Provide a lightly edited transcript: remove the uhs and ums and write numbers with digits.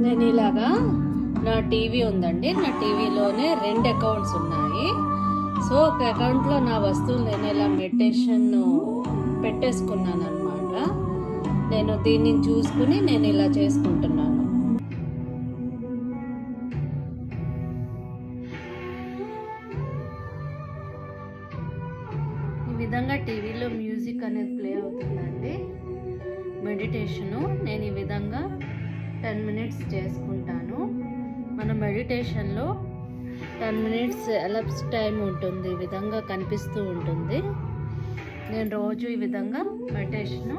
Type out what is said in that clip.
నేను ఇలాగా నా టీవీ ఉందండి, నా టీవీలోనే 2 అకౌంట్స్ ఉన్నాయి. సో ఒక అకౌంట్లో నా వస్తువులు నేను ఇలా మెడిటేషన్ పెట్టేసుకున్నాను అనమాట. నేను దీన్ని చూసుకుని నేను ఇలా చేసుకుంటున్నాను. ఈ విధంగా టీవీలో మ్యూజిక్ అనేది ప్లే అవుతుందండి. మెడిటేషను నేను ఈ విధంగా 10 మినిట్స్ చేసుకుంటాను. మన మెడిటేషన్లో 10 మినిట్స్ ఎలప్స్ టైం ఉంటుంది, ఈ విధంగా కనిపిస్తూ ఉంటుంది. నేను రోజు ఈ విధంగా మెడిటేషను